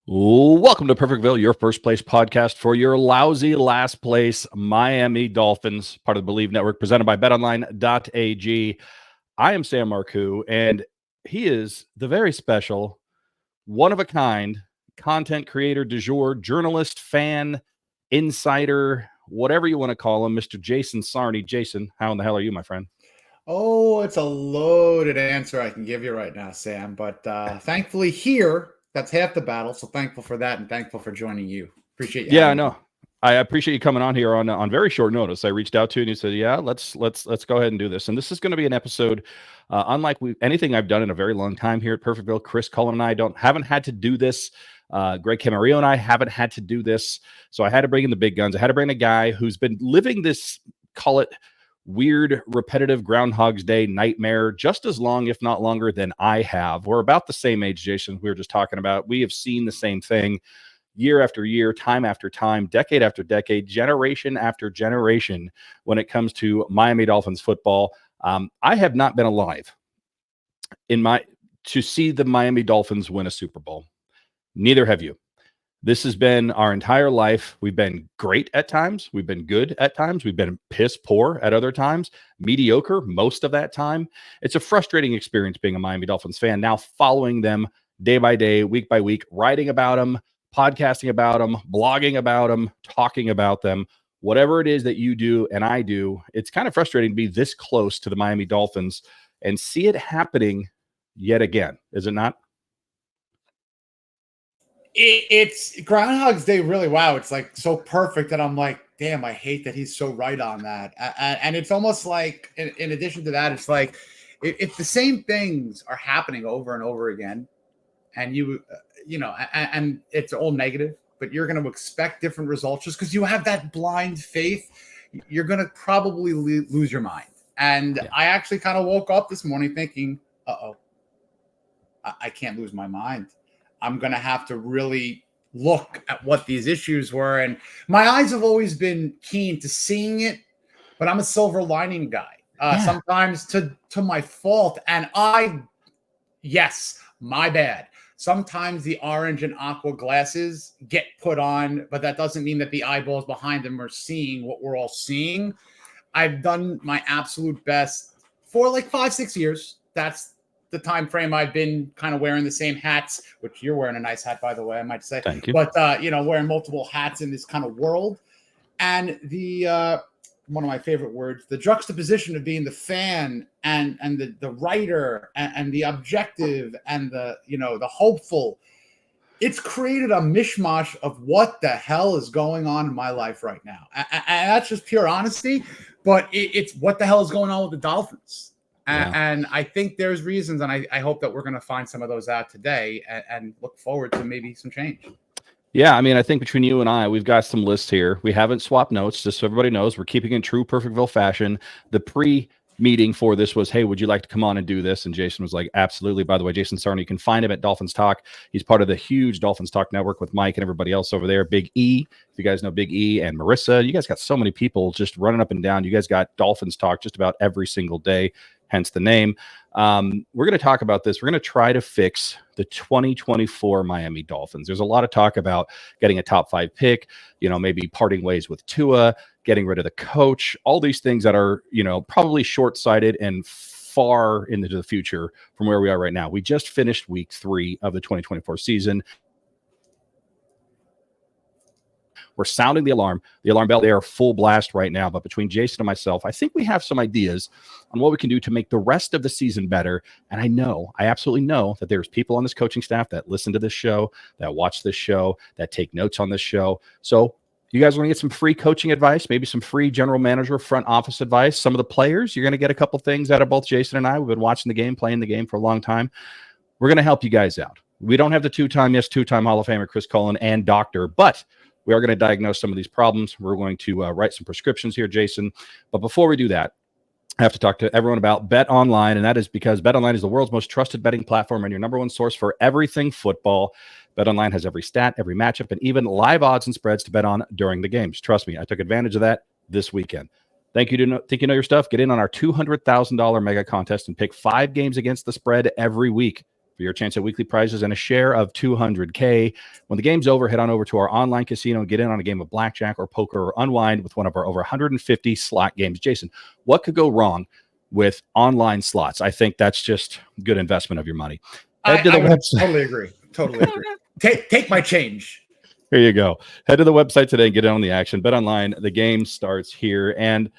Welcome to Perfectville, your first place podcast for your lousy last place Miami Dolphins, part of the Believe Network, presented by Betonline.ag. I am Sam Marcoux, and he is the very special, one-of-a-kind content creator du jour, journalist, fan, insider, whatever you want to call him, Mr. Jason Sarney. Jason, how in the hell are you, my friend? Oh, it's a loaded answer I can give you right now, Sam. But thankfully here, that's half the battle. So thankful for that and thankful for joining you. Appreciate you Yeah, I having me. know. I appreciate you coming on here on very short notice. I reached out to you and you said, "Yeah, let's go ahead and do this." And this is going to be an episode unlike anything I've done in a very long time here at Perfectville. Chris Cullen and I haven't had to do this. Greg Camarillo and I haven't had to do this. So I had to bring in the big guns. I had to bring a guy who's been living this, call it weird, repetitive Groundhog's Day nightmare just as long, if not longer, than I have. We're about the same age, Jason. We were just talking about. We have seen the same thing year after year, time after time, decade after decade, generation after generation when it comes to Miami Dolphins football. I have not been alive to see the Miami Dolphins win a Super Bowl. Neither have you. This has been our entire life. We've been great at times. We've been good at times. We've been piss poor at other times, mediocre most of that time. It's a frustrating experience being a Miami Dolphins fan, now following them day by day, week by week, writing about them, podcasting about them, blogging about them, talking about them, whatever it is that you do and I do. It's kind of frustrating to be this close to the Miami Dolphins and see it happening yet again, is it not? It's Groundhog's Day, really. Wow. It's like so perfect that I'm like, damn, I hate that he's so right on that. And it's almost like, in addition to that, it's like if the same things are happening over and over again, and and it's all negative, but you're going to expect different results just because you have that blind faith, you're going to probably lose your mind. And yeah. I actually kind of woke up this morning thinking, I can't lose my mind. I'm going to have to really look at what these issues were. And my eyes have always been keen to seeing it, but I'm a silver lining guy. Sometimes to my fault. And yes, my bad. Sometimes the orange and aqua glasses get put on, but that doesn't mean that the eyeballs behind them are seeing what we're all seeing. I've done my absolute best for like 5-6 years. That's the time frame I've been kind of wearing the same hats, which you're wearing a nice hat, by the way, I might say. Thank you. But, wearing multiple hats in this kind of world. And one of my favorite words, the juxtaposition of being the fan and the writer and the objective and the hopeful, it's created a mishmash of what the hell is going on in my life right now. And that's just pure honesty, but it's what the hell is going on with the Dolphins. Yeah. And I think there's reasons, and I hope that we're going to find some of those out today and look forward to maybe some change. Yeah, I mean, I think between you and I, we've got some lists here. We haven't swapped notes, just so everybody knows. We're keeping in true Perfectville fashion. The pre-meeting for this was, hey, would you like to come on and do this? And Jason was like, absolutely. By the way, Jason Sarney, you can find him at Dolphins Talk. He's part of the huge Dolphins Talk network with Mike and everybody else over there. Big E, if you guys know Big E and Marissa. You guys got so many people just running up and down. You guys got Dolphins Talk just about every single day, hence the name. We're going to talk about this. We're going to try to fix the 2024 Miami Dolphins. There's a lot of talk about getting a top 5 pick, maybe parting ways with Tua, getting rid of the coach, all these things that are, probably short-sighted and far into the future from where we are right now. We just finished week 3 of the 2024 season. We're sounding the alarm bell. They are full blast right now. But between Jason and myself, I think we have some ideas on what we can do to make the rest of the season better. And I absolutely know that there's people on this coaching staff that listen to this show, that watch this show, that take notes on this show. So you guys want to get some free coaching advice, maybe some free general manager, front office advice. Some of the players, you're going to get a couple things out of both Jason and I. We've been watching the game, playing the game for a long time. We're going to help you guys out. We don't have the two-time Hall of Famer Chris Cullen and doctor, but we are going to diagnose some of these problems. We're going to write some prescriptions here, Jason. But before we do that, I have to talk to everyone about BetOnline, and that is because BetOnline is the world's most trusted betting platform and your number one source for everything football. BetOnline has every stat, every matchup, and even live odds and spreads to bet on during the games. Trust me, I took advantage of that this weekend. Think you know your stuff? Get in on our $200,000 mega contest and pick 5 games against the spread every week. for your chance at weekly prizes and a share of $200K. When the game's over, head on over to our online casino and get in on a game of blackjack or poker or unwind with one of our over 150 slot games. Jason, what could go wrong with online slots? I think that's just good investment of your money. Head to the website. Totally agree. Totally agree. Take my change. Here you go. Head to the website today and get in on the action. Bet online. The game starts here. And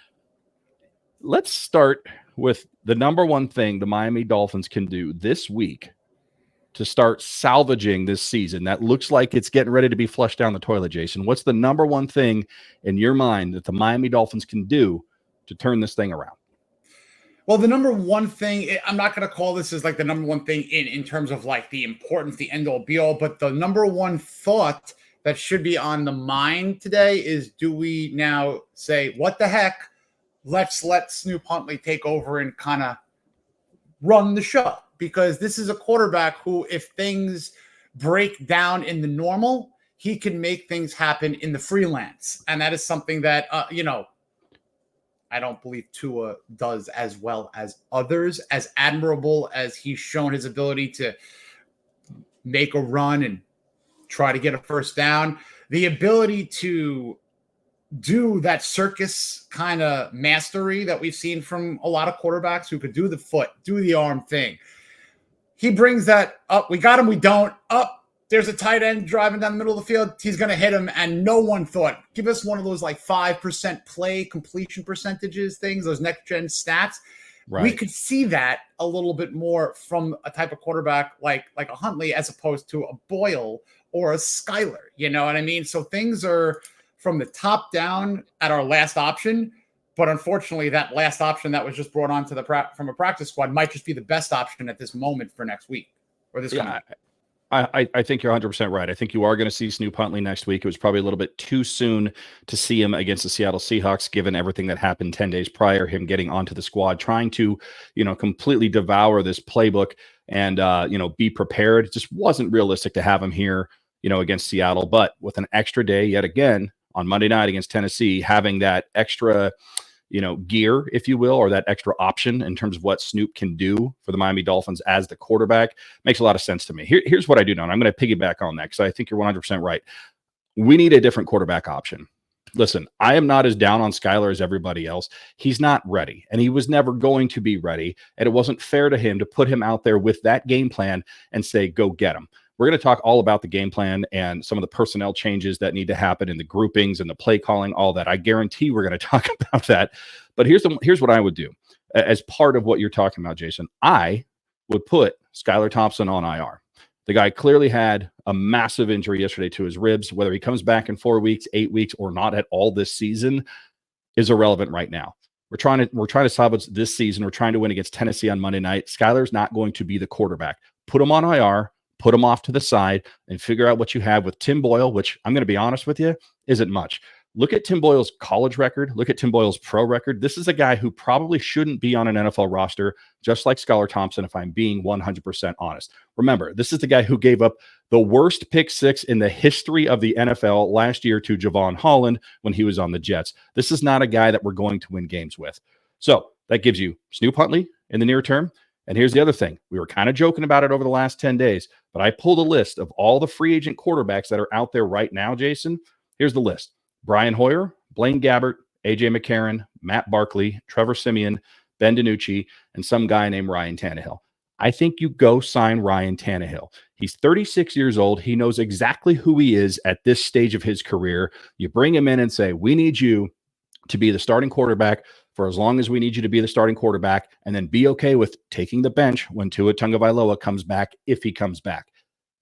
let's start with the number one thing the Miami Dolphins can do this week to start salvaging this season. That looks like it's getting ready to be flushed down the toilet, Jason. What's the number one thing in your mind that the Miami Dolphins can do to turn this thing around? Well, the number one thing, I'm not going to call this as like the number one thing in terms of like the importance, the end all be all, but the number one thought that should be on the mind today is, do we now say, what the heck? Let's let Snoop Huntley take over and kind of run the show, because this is a quarterback who, if things break down in the normal, he can make things happen in the freelance. And that is something that, I don't believe Tua does as well as others, as admirable as he's shown his ability to make a run and try to get a first down. The ability to do that circus kind of mastery that we've seen from a lot of quarterbacks who could do the foot, do the arm thing. He brings that up. We got him. We don't. Up. There's a tight end driving down the middle of the field. He's going to hit him. And no one thought, give us one of those like 5% play completion percentages things, those next gen stats. Right. We could see that a little bit more from a type of quarterback like a Huntley, as opposed to a Boyle or a Skyler. You know what I mean? So things are from the top down at our last option. But unfortunately, that last option that was just brought on to from a practice squad might just be the best option at this moment for next week or this coming week. I think you're 100% right. I think you are going to see Snoop Huntley next week. It was probably a little bit too soon to see him against the Seattle Seahawks, given everything that happened 10 days prior, him getting onto the squad, trying to, completely devour this playbook and, be prepared. It just wasn't realistic to have him here, against Seattle. But with an extra day yet again on Monday night against Tennessee, having that extra gear, if you will, or that extra option in terms of what Snoop can do for the Miami Dolphins as the quarterback makes a lot of sense to me. Here's what I do know, and I'm going to piggyback on that because I think you're 100% right. We need a different quarterback option. Listen, I am not as down on Skyler as everybody else. He's not ready, and he was never going to be ready, and it wasn't fair to him to put him out there with that game plan and say, go get him. We're going to talk all about the game plan and some of the personnel changes that need to happen in the groupings and the play calling, all that. I guarantee we're going to talk about that. But here's what I would do as part of what you're talking about, Jason. I would put Skylar Thompson on IR. The guy clearly had a massive injury yesterday to his ribs. Whether he comes back in 4 weeks, 8 weeks, or not at all this season is irrelevant right now. We're trying to salvage this season. We're trying to win against Tennessee on Monday night. Skylar's not going to be the quarterback. Put him on IR. Put him off to the side and figure out what you have with Tim Boyle, which I'm going to be honest with you, isn't much. Look at Tim Boyle's college record. Look at Tim Boyle's pro record. This is a guy who probably shouldn't be on an NFL roster, just like Skylar Thompson, if I'm being 100% honest. Remember, this is the guy who gave up the worst pick six in the history of the NFL last year to Javon Holland when he was on the Jets. This is not a guy that we're going to win games with. So that gives you Snoop Huntley in the near term. And here's the other thing. We were kind of joking about it over the last 10 days, but I pulled a list of all the free agent quarterbacks that are out there right now, Jason. Here's the list. Brian Hoyer, Blaine Gabbert, A.J. McCarron, Matt Barkley, Trevor Siemian, Ben DiNucci, and some guy named Ryan Tannehill. I think you go sign Ryan Tannehill. He's 36 years old. He knows exactly who he is at this stage of his career. You bring him in and say, we need you to be the starting quarterback for as long as we need you to be the starting quarterback, and then be okay with taking the bench when Tua Tagovailoa comes back, if he comes back.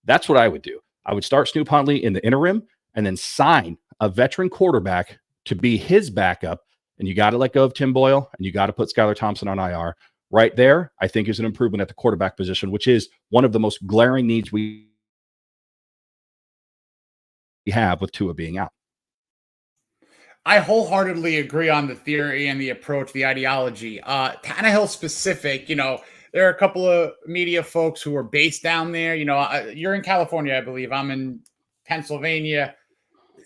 That's what I would do. I would start Snoop Huntley in the interim and then sign a veteran quarterback to be his backup. And you got to let go of Tim Boyle and you got to put Skylar Thompson on IR. Right there, I think is an improvement at the quarterback position, which is one of the most glaring needs we have with Tua being out. I wholeheartedly agree on the theory and the approach, the ideology. Tannehill specific, there are a couple of media folks who are based down there. You're in California, I believe. I'm in Pennsylvania.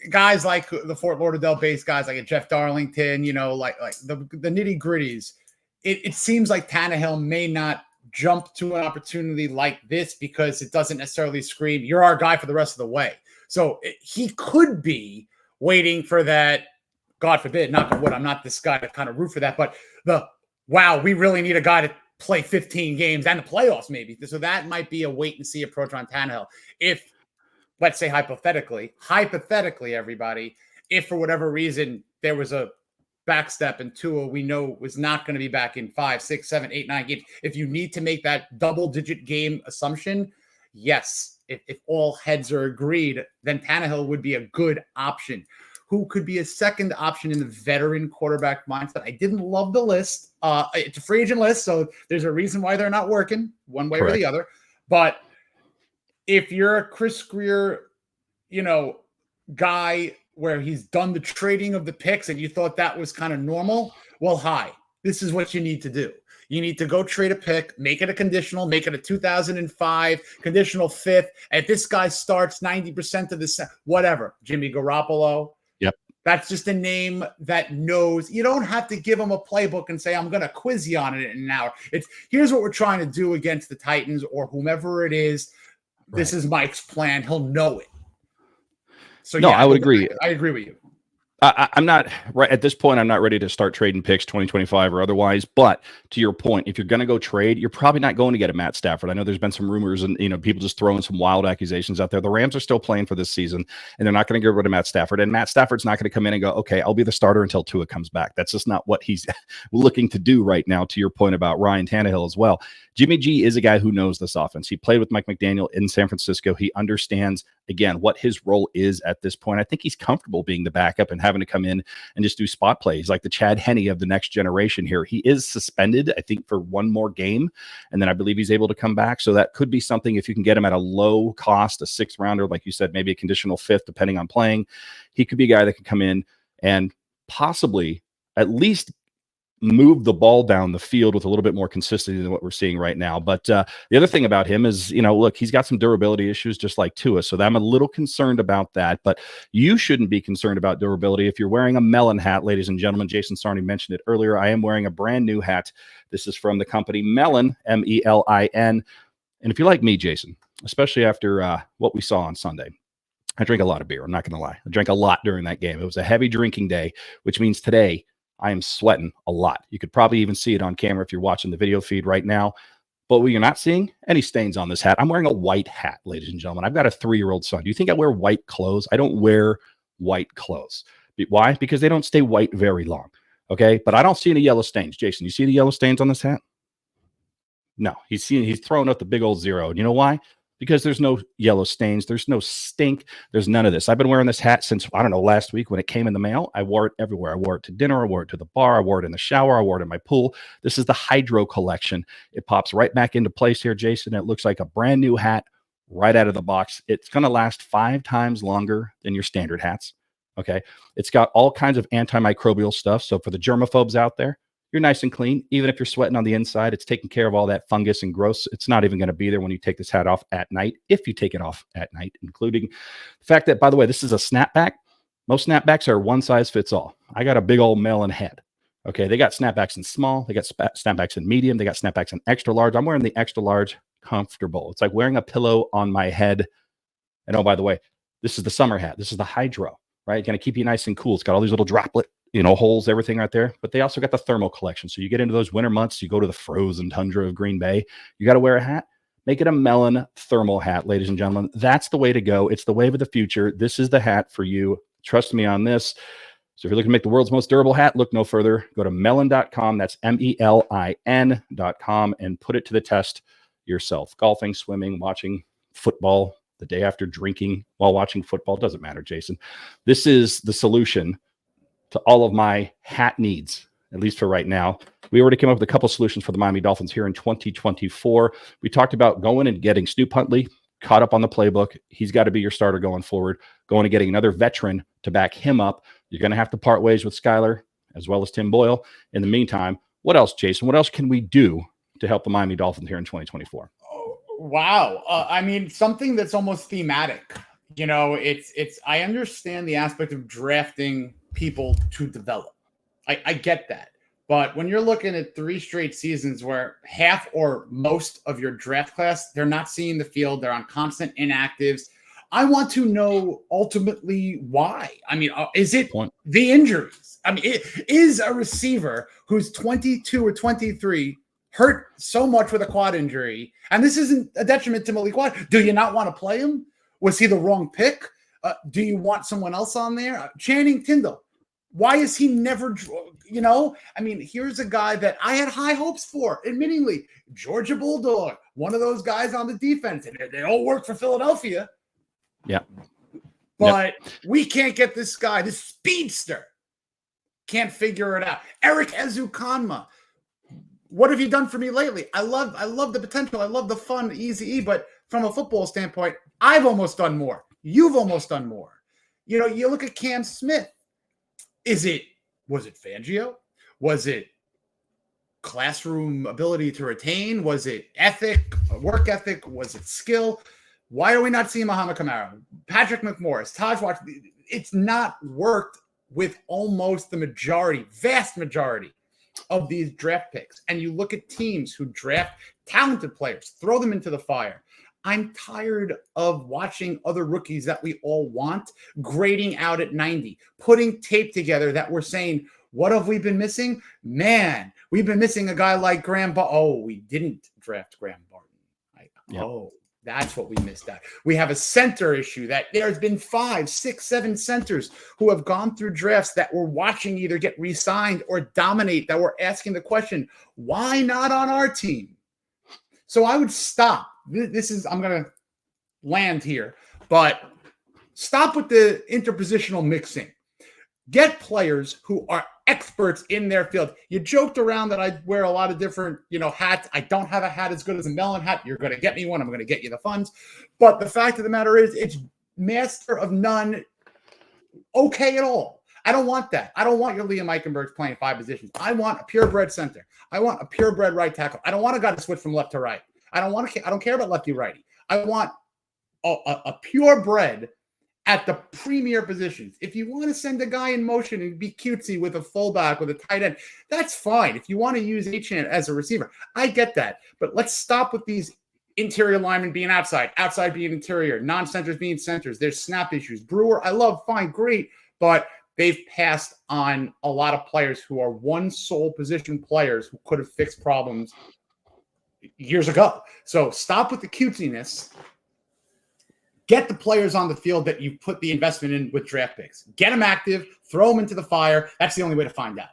Guys like the Fort Lauderdale-based guys like Jeff Darlington, like the nitty-gritties. It seems like Tannehill may not jump to an opportunity like this because it doesn't necessarily scream, you're our guy for the rest of the way. So he could be waiting for that, God forbid, knock on wood, I'm not this guy to kind of root for that, but wow, we really need a guy to play 15 games and the playoffs maybe. So that might be a wait and see approach on Tannehill. If, let's say hypothetically, everybody, if for whatever reason there was a backstep and Tua we know was not going to be back in 5, 6, 7, 8, 9 games, if you need to make that double-digit game assumption, yes, if all heads are agreed, then Tannehill would be a good option. Who could be a second option in the veteran quarterback mindset? I didn't love the list. It's a free agent list, so there's a reason why they're not working one way or the other. But if you're a Chris Greer, guy where he's done the trading of the picks and you thought that was kind of normal, well, this is what you need to do. You need to go trade a pick, make it a conditional, make it a 2005 conditional fifth. If this guy starts 90% of the whatever, Jimmy Garoppolo. Yep. That's just a name that knows. You don't have to give him a playbook and say, I'm going to quiz you on it in an hour. It's here's what we're trying to do against the Titans or whomever it is. Right. This is Mike's plan. He'll know it. So no, I would agree. I agree with you. I'm not right at this point. I'm not ready to start trading picks 2025 or otherwise. But to your point, if you're going to go trade, you're probably not going to get a Matt Stafford. I know there's been some rumors and people just throwing some wild accusations out there. The Rams are still playing for this season, and they're not going to get rid of Matt Stafford. And Matt Stafford's not going to come in and go, okay, I'll be the starter until Tua comes back. That's just not what he's looking to do right now. To your point about Ryan Tannehill as well, Jimmy G is a guy who knows this offense. He played with Mike McDaniel in San Francisco. He understands, again, what his role is at this point. I think he's comfortable being the backup and having to come in and just do spot plays like the Chad Henne of the next generation here. He is suspended, I think, for one more game, and then I believe he's able to come back. So that could be something if you can get him at a low cost, a sixth rounder, like you said, maybe a conditional fifth, depending on playing. He could be a guy that could come in and possibly at least move the ball down the field with a little bit more consistency than what we're seeing right now. But the other thing about him is, look, he's got some durability issues just like Tua. So I'm a little concerned about that, but you shouldn't be concerned about durability. If you're wearing a melon hat, ladies and gentlemen, Jason Sarney mentioned it earlier. I am wearing a brand new hat. This is from the company Melon, Melin. And if you're like me, Jason, especially after what we saw on Sunday, I drink a lot of beer. I'm not going to lie. I drank a lot during that game. It was a heavy drinking day, which means today I am sweating a lot. You could probably even see it on camera if you're watching the video feed right now. But you're not seeing any stains on this hat. I'm wearing a white hat, ladies and gentlemen. I've got a 3-year-old son. Do you think I wear white clothes? I don't wear white clothes. Why? Because they don't stay white very long. Okay? But I don't see any yellow stains. Jason, you see the yellow stains on this hat? No. He's throwing up the big old 0. And you know why? Because there's no yellow stains. There's no stink. There's none of this. I've been wearing this hat since, last week when it came in the mail. I wore it everywhere. I wore it to dinner. I wore it to the bar. I wore it in the shower. I wore it in my pool. This is the Hydro collection. It pops right back into place here, Jason. It looks like a brand new hat right out of the box. It's going to last 5 times longer than your standard hats. Okay. It's got all kinds of antimicrobial stuff. So for the germaphobes out there, you're nice and clean. Even if you're sweating on the inside, it's taking care of all that fungus and gross. It's not even going to be there when you take this hat off at night, if you take it off at night, including the fact that, by the way, this is a snapback. Most snapbacks are one size fits all. I got a big old melon head. Okay, they got snapbacks in small. They got snapbacks in medium. They got snapbacks in extra large. I'm wearing the extra large comfortable. It's like wearing a pillow on my head. And oh, by the way, this is the summer hat. This is the Hydro, right? Going to keep you nice and cool. It's got all these little droplet holes, everything right there. But they also got the thermal collection. So you get into those winter months, you go to the frozen tundra of Green Bay, you got to wear a hat. Make it a melon thermal hat, ladies and gentlemen. That's the way to go. It's the wave of the future. This is the hat for you. Trust me on this. So if you're looking to make the world's most durable hat, look no further. Go to melon.com. That's melin.com and put it to the test yourself. Golfing, swimming, watching football, the day after drinking while watching football. Doesn't matter, Jason. This is the solution to all of my hat needs, at least for right now. We already came up with a couple solutions for the Miami Dolphins here in 2024. We talked about going and getting Snoop Huntley caught up on the playbook. He's got to be your starter going forward. Going and getting another veteran to back him up. You're going to have to part ways with Skyler as well as Tim Boyle. In the meantime, what else, Jason? What else can we do to help the Miami Dolphins here in 2024? Oh, wow. Something that's almost thematic. I understand the aspect of drafting people to develop. I get that. But when you're looking at 3 straight seasons where half or most of your draft class, they're not seeing the field, they're on constant inactives. I want to know ultimately why. I mean, is it the injuries? I mean, is a receiver who's 22 or 23 hurt so much with a quad injury? And this isn't a detriment to Malik Quad. Do you not want to play him? Was he the wrong pick? Do you want someone else on there? Channing Tindall. Why is he never, I mean, here's a guy that I had high hopes for, admittingly. Georgia Bulldog, one of those guys on the defense, and they all work for Philadelphia. Yeah. But we can't get this guy, this speedster. Can't figure it out. Eric Ezukanma. What have you done for me lately? I love the potential. I love the fun, easy, but from a football standpoint, I've almost done more. You've almost done more. You look at Cam Smith. Was it Fangio? Was it classroom ability to retain? Was it work ethic? Was it skill? Why are we not seeing Muhammad Kamara, Patrick McMorris, Taj Watch? It's not worked with almost the vast majority of these draft picks. And you look at teams who draft talented players, throw them into the fire. I'm tired of watching other rookies that we all want grading out at 90, putting tape together that we're saying, what have we been missing? Man, we've been missing a guy like Graham. We didn't draft Graham Barton. Oh, that's what we missed out. We have a center issue that there's been 5, 6, 7 centers who have gone through drafts that we're watching either get re-signed or dominate, that we're asking the question, why not on our team? So I would stop. I'm going to land here, but stop with the interpositional mixing. Get players who are experts in their field. You joked around that I wear a lot of different, hats. I don't have a hat as good as a melon hat. You're going to get me one. I'm going to get you the funds. But the fact of the matter is, it's master of none. Okay at all. I don't want that. I don't want your Liam Eichenbergs playing 5 positions. I want a purebred center. I want a purebred right tackle. I don't want a guy to switch from left to right. I don't care about lefty righty. I want a purebred at the premier positions. If you want to send a guy in motion and be cutesy with a fullback, with a tight end, that's fine. If you want to use Achane as a receiver, I get that. But let's stop with these interior linemen being outside being interior, non-centers being centers. There's snap issues. Brewer, I love, fine, great, but they've passed on a lot of players who are one sole position players who could have fixed problems years ago. So stop with the cutesiness. Get the players on the field that you put the investment in with draft picks. Get them active, throw them into the fire. That's the only way to find out.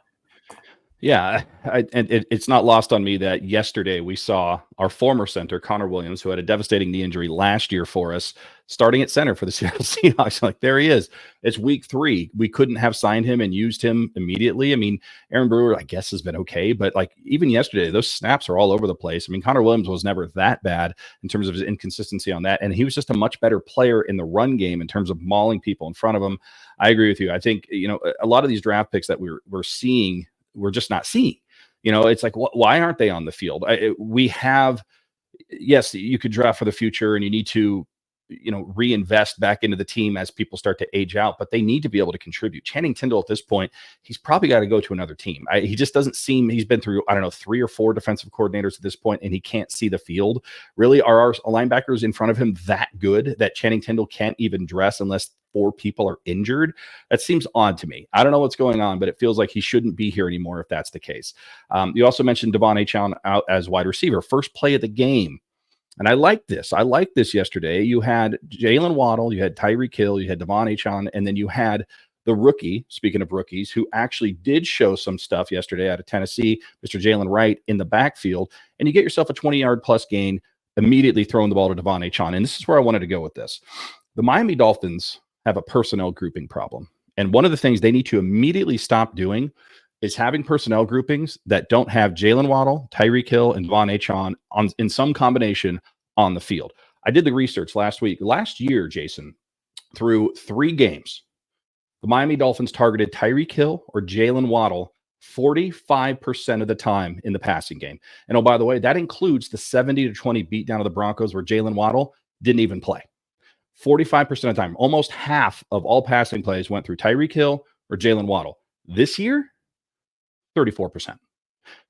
Yeah, and it's not lost on me that yesterday we saw our former center, Connor Williams, who had a devastating knee injury last year for us, starting at center for the Seattle Seahawks. Like, there he is. It's week 3. We couldn't have signed him and used him immediately. I mean, Aaron Brewer, I guess, has been okay, but like even yesterday, those snaps are all over the place. I mean, Connor Williams was never that bad in terms of his inconsistency on that, and he was just a much better player in the run game in terms of mauling people in front of him. I agree with you. I think, a lot of these draft picks that we're seeing, we're just not seeing. It's like, why aren't they on the field? We have, yes, you could draft for the future and you need to, reinvest back into the team as people start to age out, but they need to be able to contribute. Channing Tindall at this point, he's probably got to go to another team. He just doesn't seem, he's been through, 3 or 4 defensive coordinators at this point, and he can't see the field. Really, are our linebackers in front of him that good that Channing Tindall can't even dress unless 4 people are injured? That seems odd to me. I don't know what's going on, but it feels like he shouldn't be here anymore if that's the case. You also mentioned Devon Achane out as wide receiver. First play of the game. And I like this. I liked this yesterday. You had Jalen Waddle, you had Tyreek Hill, you had Devon Achane, and then you had the rookie, speaking of rookies, who actually did show some stuff yesterday out of Tennessee, Mr. Jalen Wright in the backfield. And you get yourself a 20-yard plus gain, immediately throwing the ball to Devon Achane. And this is where I wanted to go with this. The Miami Dolphins have a personnel grouping problem. And one of the things they need to immediately stop doing is having personnel groupings that don't have Jalen Waddle, Tyreek Hill, and Devon Achane in some combination on the field. I did the research last week. Last year, Jason, through 3 games, the Miami Dolphins targeted Tyreek Hill or Jalen Waddle 45% of the time in the passing game. And oh, by the way, that includes the 70-20 beatdown of the Broncos where Jalen Waddle didn't even play. 45% of the time, almost half of all passing plays went through Tyreek Hill or Jalen Waddle. This year, 34%.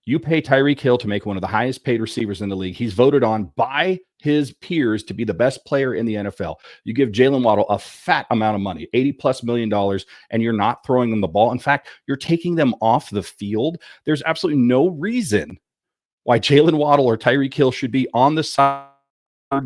You pay Tyreek Hill to make one of the highest paid receivers in the league. He's voted on by his peers to be the best player in the NFL. You give Jalen Waddle a fat amount of money, $80+ million, and you're not throwing them the ball. In fact, you're taking them off the field. There's absolutely no reason why Jalen Waddle or Tyreek Hill should be on the side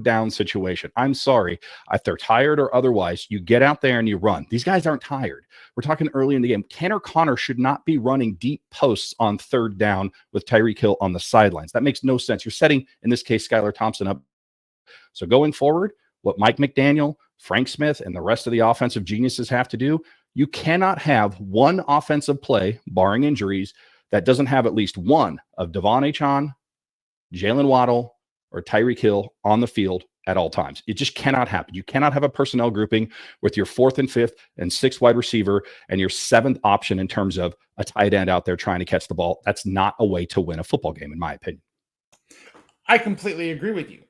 down situation. I'm sorry. If they're tired or otherwise, you get out there and you run. These guys aren't tired. We're talking early in the game. Tanner Connor should not be running deep posts on third down with Tyreek Hill on the sidelines. That makes no sense. You're setting, in this case, Skylar Thompson up. So going forward, what Mike McDaniel, Frank Smith, and the rest of the offensive geniuses have to do, you cannot have one offensive play, barring injuries, that doesn't have at least one of Devon Achane, Jalen Waddle, or Tyreek Hill on the field at all times. It just cannot happen. You cannot have a personnel grouping with your 4th and 5th and 6th wide receiver and your 7th option in terms of a tight end out there trying to catch the ball. That's not a way to win a football game, in my opinion. I completely agree with you.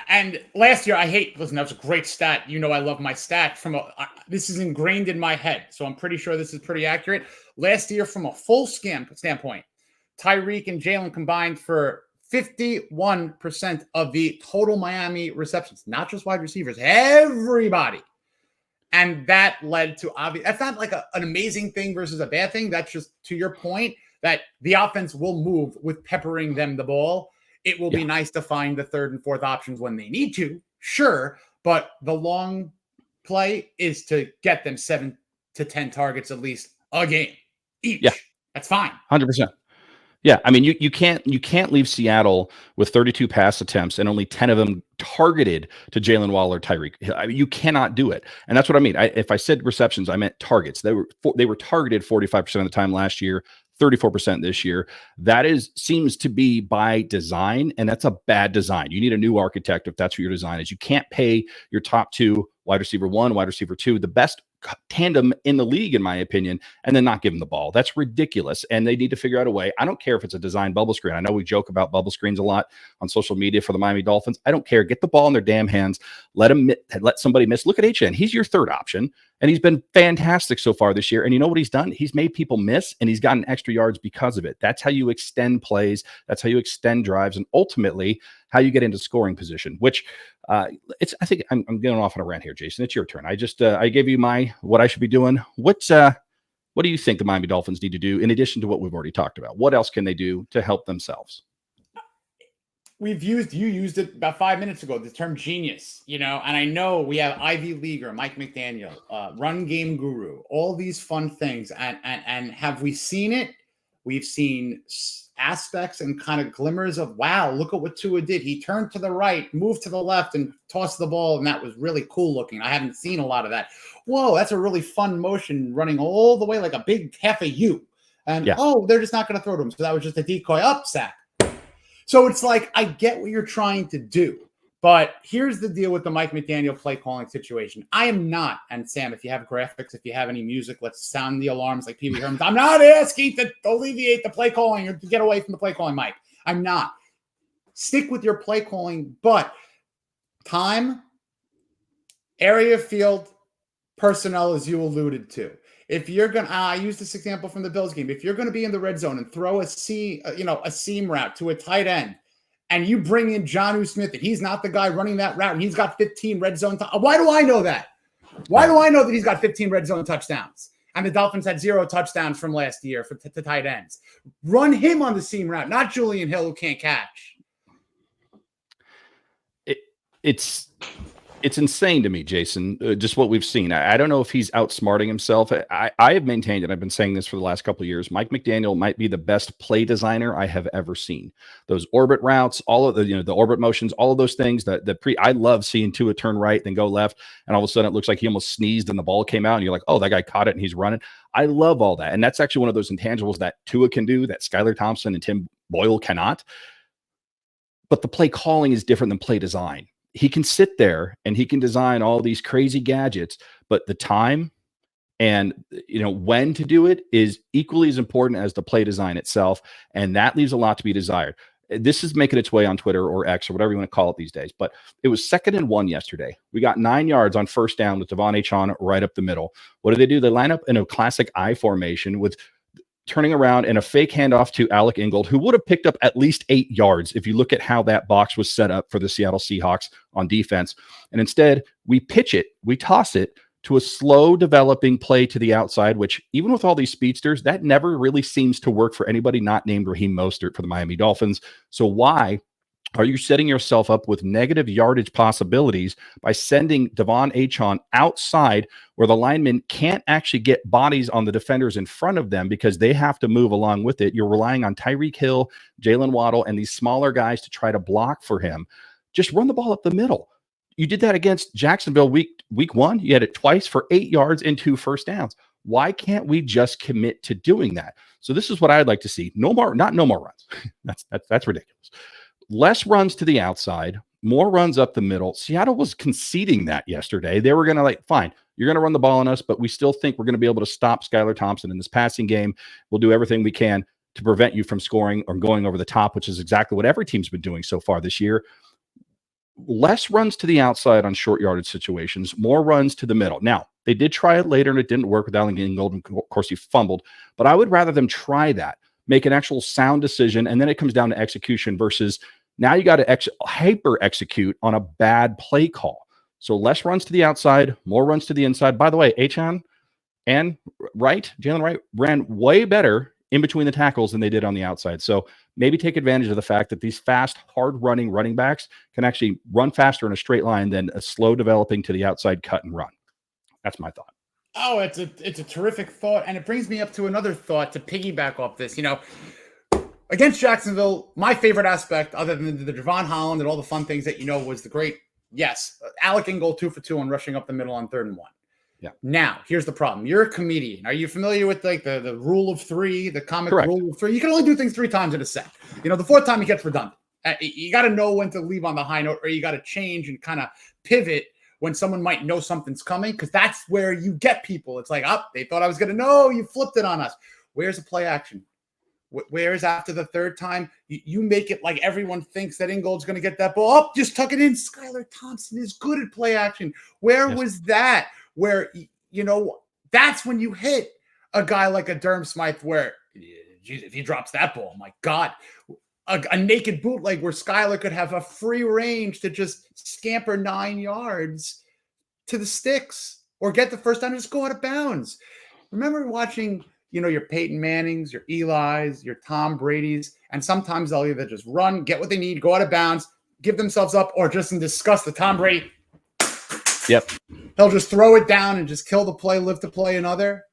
And last year, listen, that was a great stat. You know, I love my stat this is ingrained in my head. So I'm pretty sure this is pretty accurate. Last year, from a full standpoint, Tyreek and Jalen combined for 51% of the total Miami receptions, not just wide receivers, everybody. And that led to that's not like an amazing thing versus a bad thing. That's just to your point that the offense will move with peppering them the ball. It will be nice to find the 3rd and 4th options when they need to, sure. But the long play is to get them 7 to 10 targets at least a game each. Yeah. That's fine. 100%. Yeah, I mean, you can't leave Seattle with 32 pass attempts and only 10 of them targeted to Jalen Waddle or Tyreek. I mean, you cannot do it, and that's what I mean. If I said receptions, I meant targets. They were targeted 45% of the time last year, 34% this year. That seems to be by design, and that's a bad design. You need a new architect if that's what your design is. You can't pay your top 2, wide receiver 1, wide receiver 2, the best tandem in the league, in my opinion, and then not give them the ball. That's ridiculous. And they need to figure out a way. I don't care if it's a design bubble screen. I know we joke about bubble screens a lot on social media for the Miami Dolphins. I don't care. Get the ball in their damn hands. Let somebody miss. Look at HN. He's your 3rd option, and he's been fantastic so far this year. And you know what he's done? He's made people miss, and he's gotten extra yards because of it. That's how you extend plays. That's how you extend drives, and ultimately how you get into scoring position, which I think I'm going off on a rant here, Jason. It's your turn. I gave you what I should be doing. What do you think the Miami Dolphins need to do in addition to what we've already talked about? What else can they do to help themselves? You used it about 5 minutes ago, the term genius, and I know we have Ivy Leaguer, Mike McDaniel, run game guru, all these fun things. And have we seen it? We've seen aspects and kind of glimmers of, wow, look at what Tua did. He turned to the right, moved to the left, and tossed the ball, and that was really cool looking. I haven't seen a lot of that. Whoa, that's a really fun motion, running all the way like a big half a U. And, they're just not going to throw to him. So that was just a decoy up sack. So it's like, I get what you're trying to do. But here's the deal with the Mike McDaniel play calling situation. I am not, and Sam, if you have graphics, if you have any music, let's sound the alarms like Pee Wee Herman. I'm not asking to alleviate the play calling or to get away from the play calling, Mike. I'm not. Stick with your play calling, but time, area of field, personnel, as you alluded to. If you're going to, I use this example from the Bills game. If you're going to be in the red zone and throw a seam route to a tight end, and you bring in Jonnu Smith, and he's not the guy running that route, and he's got 15 red zone. Why do I know that? Why do I know that he's got 15 red zone touchdowns? And the Dolphins had 0 touchdowns from last year to tight ends. Run him on the seam route, not Julian Hill, who can't catch. It's insane to me, Jason, just what we've seen. I don't know if he's outsmarting himself. I have maintained, and I've been saying this for the last couple of years, Mike McDaniel might be the best play designer I have ever seen. Those orbit routes, all of the orbit motions, all of those things I love seeing Tua turn right, then go left, and all of a sudden it looks like he almost sneezed and the ball came out, and you're like, oh, that guy caught it and he's running. I love all that. And that's actually one of those intangibles that Tua can do that Skylar Thompson and Tim Boyle cannot. But the play calling is different than play design. He can sit there and he can design all these crazy gadgets, but the time and when to do it is equally as important as the play design itself. And that leaves a lot to be desired. This is making its way on Twitter or X or whatever you want to call it these days, but it was 2nd and 1 yesterday. We got 9 yards on first down with Devon Achane right up the middle. What do? They line up in a classic I formation with turning around and a fake handoff to Alec Ingold, who would have picked up at least 8 yards if you look at how that box was set up for the Seattle Seahawks on defense. And instead, we pitch it, we toss it to a slow developing play to the outside, which even with all these speedsters, that never really seems to work for anybody not named Raheem Mostert for the Miami Dolphins. So why are you setting yourself up with negative yardage possibilities by sending Devon Achon outside where the linemen can't actually get bodies on the defenders in front of them because they have to move along with it? You're relying on Tyreek Hill, Jalen Waddle, and these smaller guys to try to block for him. Just run the ball up the middle. You did that against Jacksonville week 1. You had it twice for 8 yards and 2 first downs. Why can't we just commit to doing that? So this is what I'd like to see. No more runs. That's ridiculous. Less runs to the outside, more runs up the middle. Seattle was conceding that yesterday. They were going to fine, you're going to run the ball on us, but we still think we're going to be able to stop Skylar Thompson in this passing game. We'll do everything we can to prevent you from scoring or going over the top, which is exactly what every team's been doing so far this year. Less runs to the outside on short yardage situations, more runs to the middle. Now, they did try it later and it didn't work with Allen Ingold. And of course, he fumbled, but I would rather them try that, make an actual sound decision, and then it comes down to execution versus now you got to hyper execute on a bad play call. So less runs to the outside, more runs to the inside. By the way, Achon and Jalen Wright ran way better in between the tackles than they did on the outside. So maybe take advantage of the fact that these fast, hard-running running backs can actually run faster in a straight line than a slow developing to the outside cut and run. That's my thought. Oh, it's a terrific thought, and it brings me up to another thought to piggyback off this. Against Jacksonville, my favorite aspect, other than the Javon Holland and all the fun things that was the great, Alec Ingold 2 for 2 on rushing up the middle on 3rd and 1. Yeah. Now, here's the problem. You're a comedian. Are you familiar with the rule of 3, the comic Correct. rule of 3? You can only do things 3 times in a set. The 4th time it gets redundant. You got to know when to leave on the high note, or you got to change and kind of pivot when someone might know something's coming, because that's where you get people. It's like, they thought I was going to know. You flipped it on us. Where's the play action? Whereas after the 3rd time, you make it like everyone thinks that Ingold's going to get that ball. Just tuck it in. Skylar Thompson is good at play action. Where was that? Where, that's when you hit a guy like a Durham Smythe where, geez, if he drops that ball, my God, a naked bootleg where Skylar could have a free range to just scamper 9 yards to the sticks or get the first down and just go out of bounds. Remember watching your Peyton Mannings, your Eli's, your Tom Brady's, and sometimes they'll either just run, get what they need, go out of bounds, give themselves up, or just in disgust, the Tom Brady. Yep. He'll just throw it down and just kill the play, live to play another.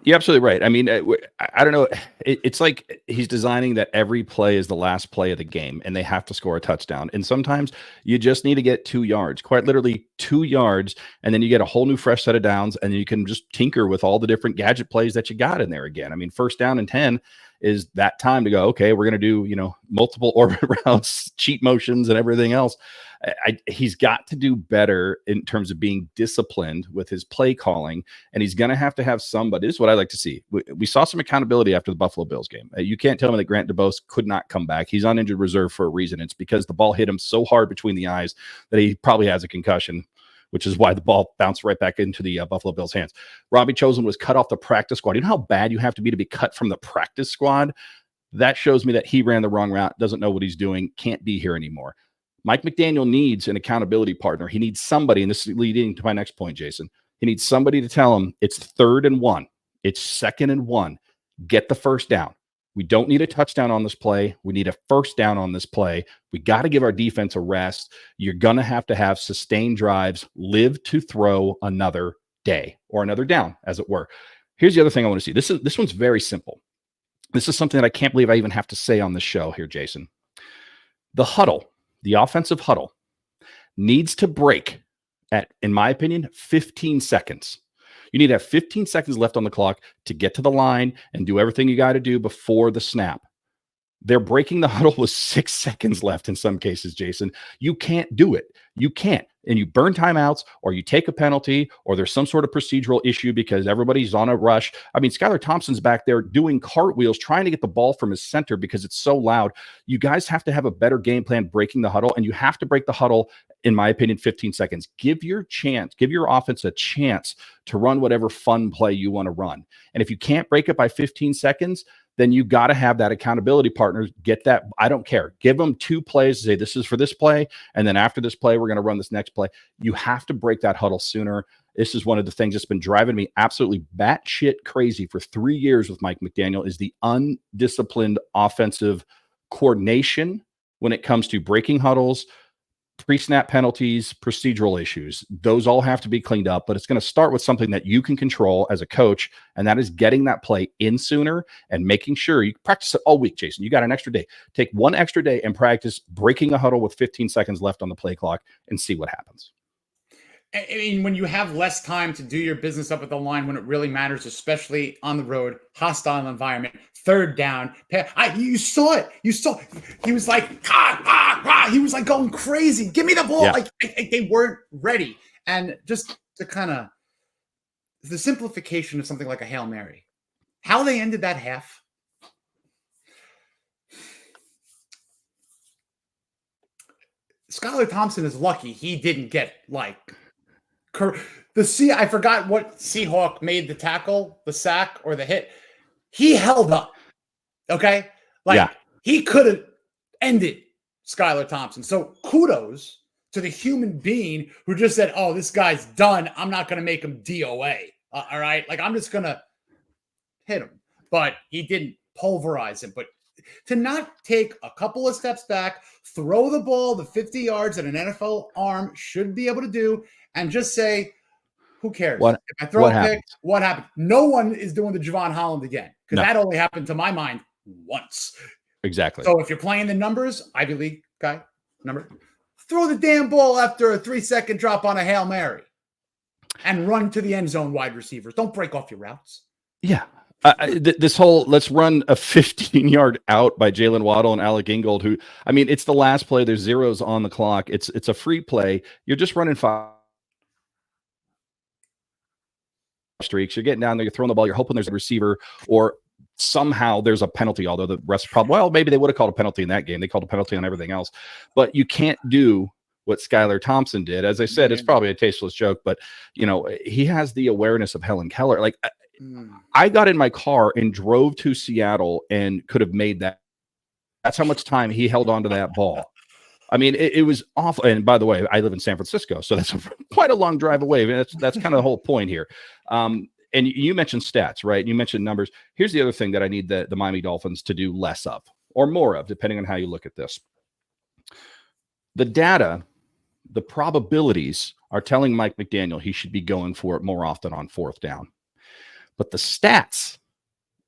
You're absolutely right. I mean, I don't know. It's like he's designing that every play is the last play of the game and they have to score a touchdown. And sometimes you just need to get 2 yards, quite literally 2 yards. And then you get a whole new fresh set of downs and you can just tinker with all the different gadget plays that you got in there again. I mean, 1st down and 10 is that time to go, okay, we're going to do, multiple orbit routes, cheat motions and everything else. He's got to do better in terms of being disciplined with his play calling, and he's going to have somebody. This is what I like to see. We saw some accountability after the Buffalo Bills game. You can't tell me that Grant DuBose could not come back. He's on injured reserve for a reason. It's because the ball hit him so hard between the eyes that he probably has a concussion, which is why the ball bounced right back into the Buffalo Bills' hands. Robbie Chosen was cut off the practice squad. You know how bad you have to be cut from the practice squad? That shows me that he ran the wrong route, doesn't know what he's doing, can't be here anymore. Mike McDaniel needs an accountability partner. He needs somebody, and this is leading to my next point, Jason. He needs somebody to tell him it's 3rd and 1. It's 2nd and 1. Get the first down. We don't need a touchdown on this play. We need a first down on this play. We got to give our defense a rest. You're going to have sustained drives, live to throw another day or another down, as it were. Here's the other thing I want to see. This one's very simple. This is something that I can't believe I even have to say on this show here, Jason. The huddle. The offensive huddle needs to break at, in my opinion, 15 seconds. You need to have 15 seconds left on the clock to get to the line and do everything you got to do before the snap. They're breaking the huddle with 6 seconds left in some cases, Jason. You can't do it. You can't. and you burn timeouts or you take a penalty or there's some sort of procedural issue because everybody's on a rush. I mean, Skylar Thompson's back there doing cartwheels, trying to get the ball from his center because it's so loud. You guys have to have a better game plan breaking the huddle, and you have to break the huddle, in my opinion, 15 seconds. Give your offense a chance to run whatever fun play you want to run. And if you can't break it by 15 seconds, then you got to have that accountability partner. Get that. I don't care. Give them 2 plays. Say, this is for this play. And then after this play, we're going to run this next play. You have to break that huddle sooner. This is one of the things that's been driving me absolutely batshit crazy for 3 years with Mike McDaniel is the undisciplined offensive coordination when it comes to breaking huddles, pre-snap penalties, procedural issues. Those all have to be cleaned up, but it's going to start with something that you can control as a coach, and that is getting that play in sooner and making sure you practice it all week, Jason. You got an extra day. Take 1 extra day and practice breaking a huddle with 15 seconds left on the play clock and see what happens. I mean, when you have less time to do your business up at the line, when it really matters, especially on the road, hostile environment, 3rd down. You saw it. You saw. He was like, he was like going crazy. Give me the ball. Yeah. Like they weren't ready. And just to kind of the simplification of something like a Hail Mary, how they ended that half. Skylar Thompson is lucky he didn't get like. I forgot what Seahawk made the tackle, the sack, or the hit. He held up. Okay? He could have ended Skylar Thompson. So kudos to the human being who just said, oh, this guy's done. I'm not going to make him DOA. All right? Like, I'm just going to hit him. But he didn't pulverize him. But to not take a couple of steps back, throw the ball the 50 yards that an NFL arm should be able to do, and just say, who cares? If I throw a pick, what happened? No one is doing the Javon Holland again, because that only happened, to my mind, once. Exactly. So if you're playing the numbers, Ivy League guy, throw the damn ball after a 3-second drop on a Hail Mary and run to the end zone, wide receivers. Don't break off your routes. Yeah. This whole let's run a 15-yard out by Jalen Waddle and Alec Ingold, who, I mean, it's the last play. There's zeros on the clock. It's a free play. You're just running 5 streaks. You're getting down there. You're throwing the ball. You're hoping there's a receiver or somehow there's a penalty, although the rest probably, well, maybe they would have called a penalty in that game. They called a penalty on everything else. But you can't do what Skylar Thompson did. As I said, it's probably a tasteless joke, but, you know, he has the awareness of Helen Keller. Like, I got in my car and drove to Seattle and could have made that. That's how much time he held on to that ball. I mean, it was awful. And by the way, I live in San Francisco, so that's quite a long drive away. That's kind of the whole point here. And you mentioned stats, right? You mentioned numbers. Here's the other thing that I need the Miami Dolphins to do less of or more of, depending on how you look at this. The data, the probabilities are telling Mike McDaniel he should be going for it more often on 4th down. But the stats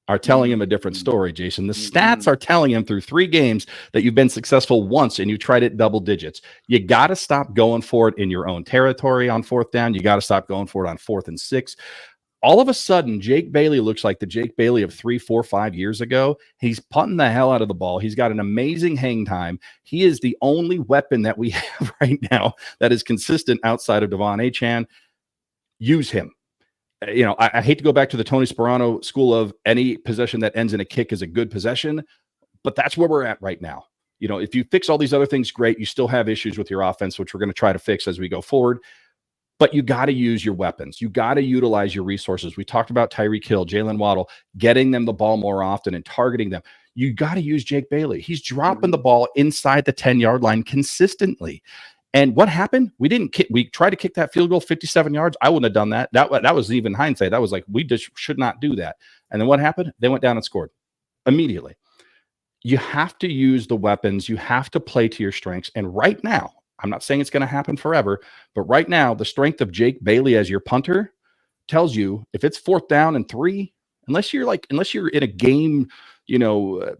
are telling him a different story, Jason. The stats are telling him through 3 games that you've been successful once and you tried it double digits. You got to stop going for it in your own territory on 4th down. You got to stop going for it on 4th and 6. All of a sudden, Jake Bailey looks like the Jake Bailey of 3, 4, 5 years ago. He's punting the hell out of the ball. He's got an amazing hang time. He is the only weapon that we have right now that is consistent outside of Devon Achane. Use him. You know, I hate to go back to the Tony Sperano school of any possession that ends in a kick is a good possession, but that's where we're at right now. You know, if you fix all these other things, great. You still have issues with your offense, which we're going to try to fix as we go forward. But you got to use your weapons. You got to utilize your resources. We talked about Tyreek Hill, Jalen Waddle, getting them the ball more often and targeting them. You got to use Jake Bailey. He's dropping the ball inside the 10-yard line consistently. And what happened? We tried to kick that field goal 57 yards. I wouldn't have done that. That was even hindsight. That was like, we just should not do that. And then what happened? They went down and scored immediately. You have to use the weapons. You have to play to your strengths. And right now, I'm not saying it's going to happen forever, but right now, the strength of Jake Bailey as your punter tells you if it's 4th down and 3, unless you're in a game, you know,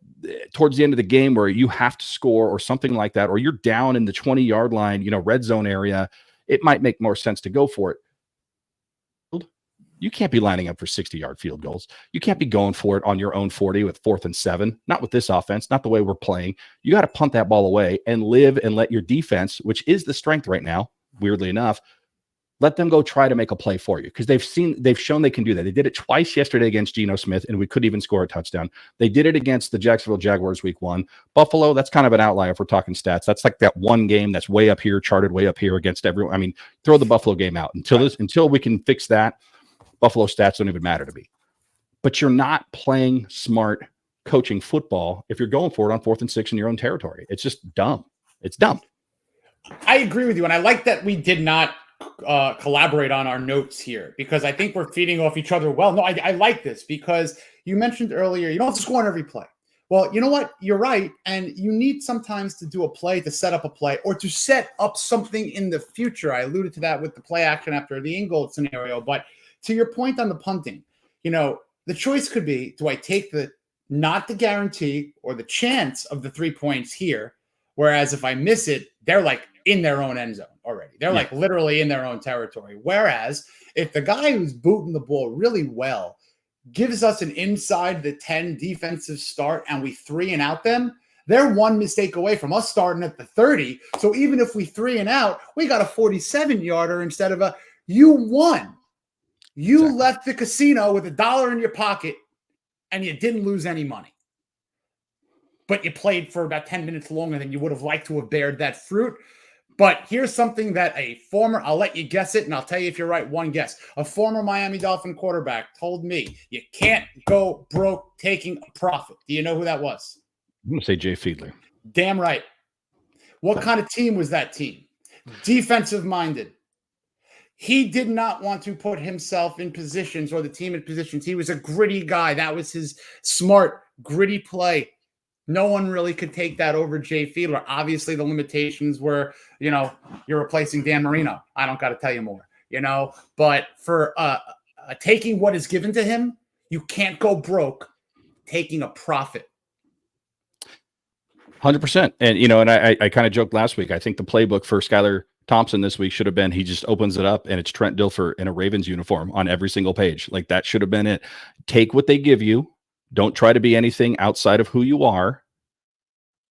towards the end of the game where you have to score or something like that, or you're down in the 20-yard line, you know, red zone area, it might make more sense to go for it. You can't be lining up for 60-yard field goals. You can't be going for it on your own 40 with 4th and 7. Not with this offense, not the way we're playing. You got to punt that ball away and live and let your defense, which is the strength right now, weirdly enough, let them go try to make a play for you, because they've shown they can do that. They did it twice yesterday against Geno Smith, and we couldn't even score a touchdown. They did it against the Jacksonville Jaguars week 1. Buffalo, that's kind of an outlier if we're talking stats. That's like that one game that's way up here, charted way up here against everyone. I mean, throw the Buffalo game out. Until we can fix that, Buffalo stats don't even matter to me. But you're not playing smart coaching football if you're going for it on 4th and 6 in your own territory. It's just dumb. It's dumb. I agree with you, and I like that we did not collaborate on our notes here, because I think we're feeding off each other well. No, I like this, because you mentioned earlier you don't have to score on every play. Well, you know what? You're right, and you need sometimes to do a play to set up a play or to set up something in the future. I alluded to that with the play action after the Ingold scenario, but to your point on the punting, the choice could be, do I take not the guarantee or the chance of the 3 points here? Whereas if I miss it, they're like in their own end zone already. They're like literally in their own territory. Whereas if the guy who's booting the ball really well gives us an inside the 10 defensive start and we 3 and out them, they're one mistake away from us starting at the 30. So even if we 3 and out, we got a 47-yarder instead of you won. You left the casino with $1 in your pocket and you didn't lose any money. But you played for about 10 minutes longer than you would have liked to have bared that fruit. But here's something that I'll let you guess it, and I'll tell you if you're right, one guess. A former Miami Dolphin quarterback told me, you can't go broke taking a profit. Do you know who that was? I'm going to say Jay Fiedler. Damn right. What kind of team was that team? Defensive-minded. He did not want to put himself in positions or the team in positions. He was a gritty guy. That was his smart, gritty play. No one really could take that over Jay Fiedler. Obviously, the limitations were, you're replacing Dan Marino. I don't got to tell you more, But for taking what is given to him, you can't go broke taking a profit. 100%. And, and I kind of joked last week. I think the playbook for Skylar Thompson this week should have been, he just opens it up and it's Trent Dilfer in a Ravens uniform on every single page. Like, that should have been it. Take what they give you. Don't try to be anything outside of who you are,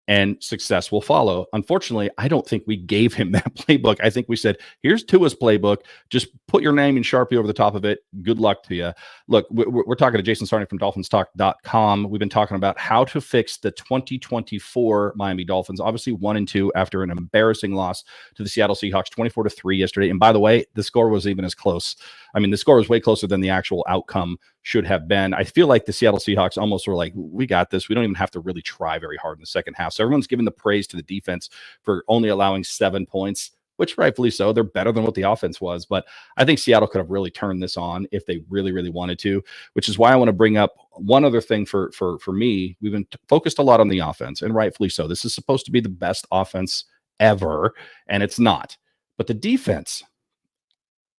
and success will follow. Unfortunately, I don't think we gave him that playbook. I think we said, here's Tua's playbook. Just put your name in Sharpie over the top of it. Good luck to you. Look, we're talking to Jason Sarney from DolphinsTalk.com. We've been talking about how to fix the 2024 Miami Dolphins. Obviously 1-2 after an embarrassing loss to the Seattle Seahawks, 24-3 yesterday. And by the way, the score was even as close. I mean, the score was way closer than the actual outcome should have been. I feel like the Seattle Seahawks almost were like, we got this. We don't even have to really try very hard in the second half. So everyone's giving the praise to the defense for only allowing 7 points, which rightfully so. They're better than what the offense was. But I think Seattle could have really turned this on if they really, really wanted to, which is why I want to bring up one other thing for me. We've been focused a lot on the offense, and rightfully so. This is supposed to be the best offense ever, and it's not. But the defense,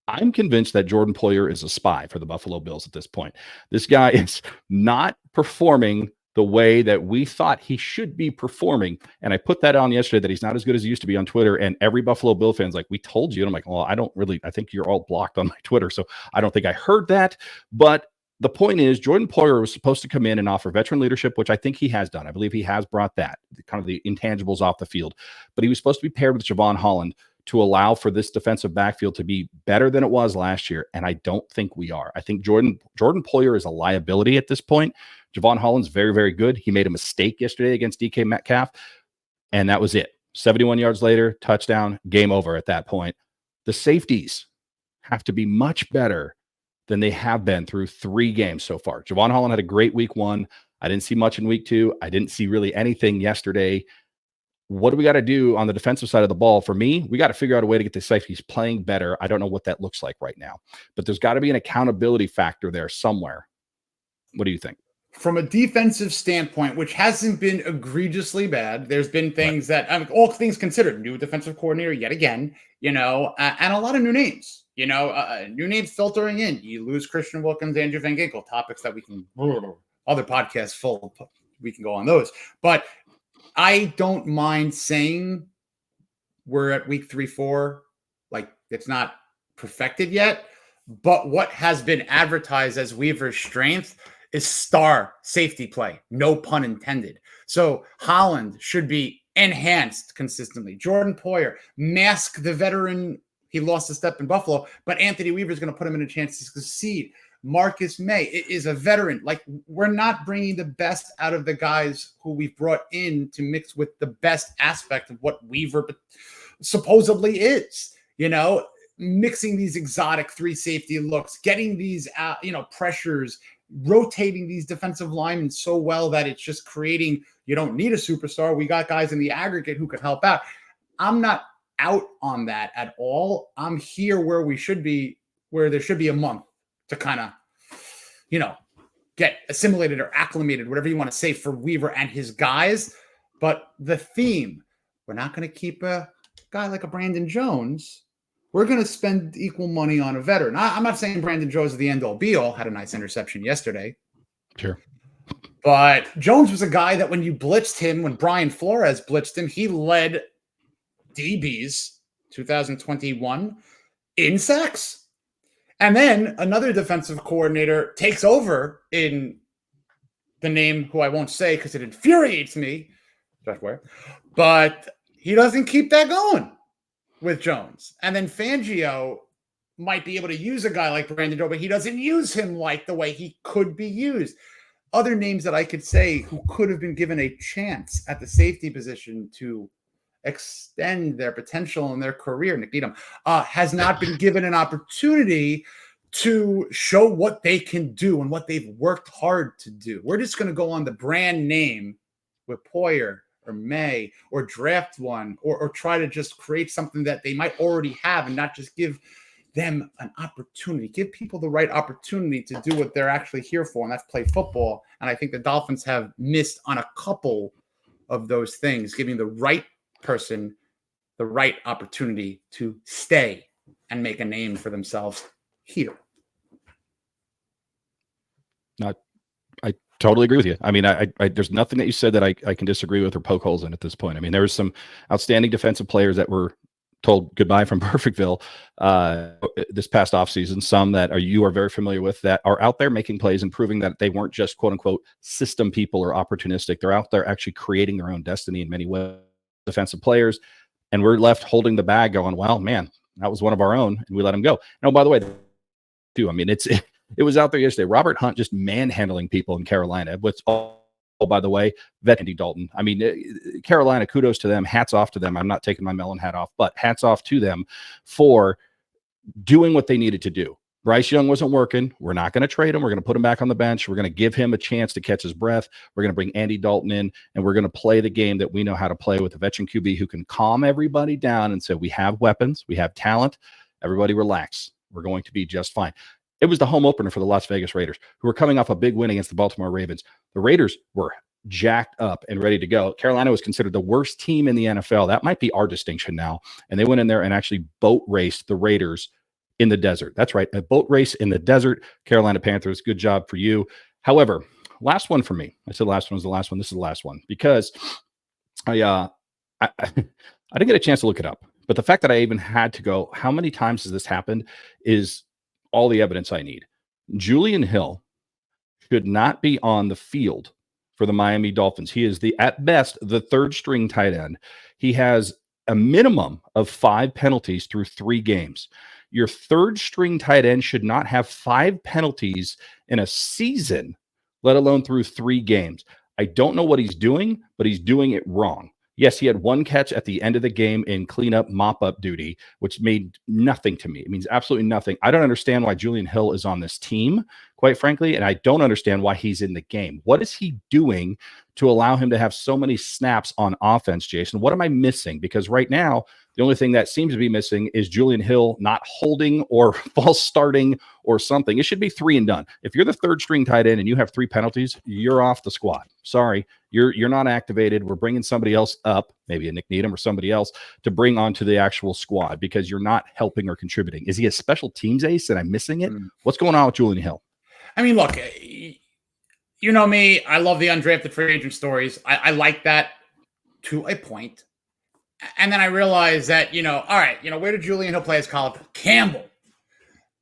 I'm convinced that Jordan Poyer is a spy for the Buffalo Bills at this point. This guy is not performing the way that we thought he should be performing. And I put that on yesterday, that he's not as good as he used to be on Twitter. And every Buffalo Bill fan's like, we told you. And I'm like, well, I think you're all blocked on my Twitter. So I don't think I heard that. But the point is, Jordan Poyer was supposed to come in and offer veteran leadership, which I think he has done. I believe he has brought that, kind of the intangibles off the field. But he was supposed to be paired with Javon Holland to allow for this defensive backfield to be better than it was last year. And I don't think we are. I think Jordan Poyer is a liability at this point. Javon Holland's very, very good. He made a mistake yesterday against DK Metcalf, and that was it. 71 yards later, touchdown, game over at that point. The safeties have to be much better than they have been through 3 games so far. Javon Holland had a great week 1. I didn't see much in week 2. I didn't see really anything yesterday. What do we got to do on the defensive side of the ball? For me, we got to figure out a way to get the safeties playing better. I don't know what that looks like right now, but there's got to be an accountability factor there somewhere. What do you think? From a defensive standpoint, which hasn't been egregiously bad, there's been things that, all things considered, new defensive coordinator yet again, and a lot of new names, new names filtering in. You lose Christian Wilkins, Andrew Van Ginkel, topics that we can, other podcasts full, we can go on those. But I don't mind saying we're at week 3-4, like it's not perfected yet. But what has been advertised as Weaver's strength is star safety play, no pun intended. So Holland should be enhanced consistently. Jordan Poyer, mask the veteran He lost a step in Buffalo, but Anthony Weaver is going to put him in a chance to succeed. Marcus May is a veteran. Like, we're not bringing the best out of the guys who we've brought in to mix with the best aspect of what Weaver supposedly is, mixing these exotic 3 safety looks, getting these, pressures, rotating these defensive linemen so well that it's just creating, you don't need a superstar. We got guys in the aggregate who can help out. I'm not out on that at all. I'm here where we should be, where there should be a month to kind of, get assimilated or acclimated, whatever you want to say, for Weaver and his guys. But the theme, we're not going to keep a guy like a Brandon Jones. We're going to spend equal money on a veteran. I'm not saying Brandon Jones is the end-all be-all. Had a nice interception yesterday. Sure. But Jones was a guy that when you blitzed him, when Brian Flores blitzed him, he led DBs 2021 in sacks. And then another defensive coordinator takes over in the name who I won't say because it infuriates me, Josh Ware, but he doesn't keep that going with Jones. And then Fangio might be able to use a guy like Brandon Jones, but he doesn't use him like the way he could be used. Other names that I could say who could have been given a chance at the safety position to extend their potential in their career, Nick Needham, has not been given an opportunity to show what they can do and what they've worked hard to do. We're just going to go on the brand name with Poyer or May or draft one or try to just create something that they might already have and not just give them an opportunity. Give people the right opportunity to do what they're actually here for, and that's play football. And I think the Dolphins have missed on a couple of those things, giving the right person the right opportunity to stay and make a name for themselves here. I totally agree with you. I mean, I there's nothing that you said that I can disagree with or poke holes in at this point. I mean, there was some outstanding defensive players that were told goodbye from Perfectville this past offseason, some that you are very familiar with that are out there making plays and proving that they weren't just quote unquote system people or opportunistic. They're out there actually creating their own destiny in many ways. Defensive players, and we're left holding the bag going, well, man, that was one of our own, and we let him go. Now, by the way, too, I mean, it was out there yesterday. Robert Hunt just manhandling people in Carolina. What's all, by the way, vet Andy Dalton. I mean, Carolina, kudos to them. Hats off to them. I'm not taking my melon hat off, but hats off to them for doing what they needed to do. Bryce Young wasn't working. We're not going to trade him. We're going to put him back on the bench. We're going to give him a chance to catch his breath. We're going to bring Andy Dalton in, and we're going to play the game that we know how to play with a veteran QB who can calm everybody down and say, we have weapons, we have talent. Everybody relax. We're going to be just fine. It was the home opener for the Las Vegas Raiders, who were coming off a big win against the Baltimore Ravens. The Raiders were jacked up and ready to go. Carolina was considered the worst team in the NFL. That might be our distinction now. And they went in there and actually boat raced the Raiders in the desert. That's right. A boat race in the desert. Carolina Panthers. Good job for you. However, last one for me. I said last one was the last one. This is the last one because I didn't get a chance to look it up. But the fact that I even had to go, how many times has this happened, is all the evidence I need. Julian Hill should not be on the field for the Miami Dolphins. He is at best the third string tight end. He has a minimum of 5 penalties through 3 games. Your third string tight end should not have 5 penalties in a season, let alone through 3 games. I don't know what he's doing, but he's doing it wrong. Yes, he had 1 catch at the end of the game in cleanup, mop-up duty, which made nothing to me. It means absolutely nothing. I don't understand why Julian Hill is on this team, quite frankly, and I don't understand why he's in the game. What is he doing to allow him to have so many snaps on offense, Jason? What am I missing? Because right now, the only thing that seems to be missing is Julian Hill not holding or false starting or something. It should be 3 and done. If you're the third string tight end and you have 3 penalties, you're off the squad. Sorry, you're not activated. We're bringing somebody else up, maybe a Nick Needham or somebody else, to bring onto the actual squad because you're not helping or contributing. Is he a special teams ace and I'm missing it? What's going on with Julian Hill? I mean, look, you know me. I love the undrafted free agent stories. I like that to a point. And then I realized that, all right, where did Julian Hill play his college? Campbell.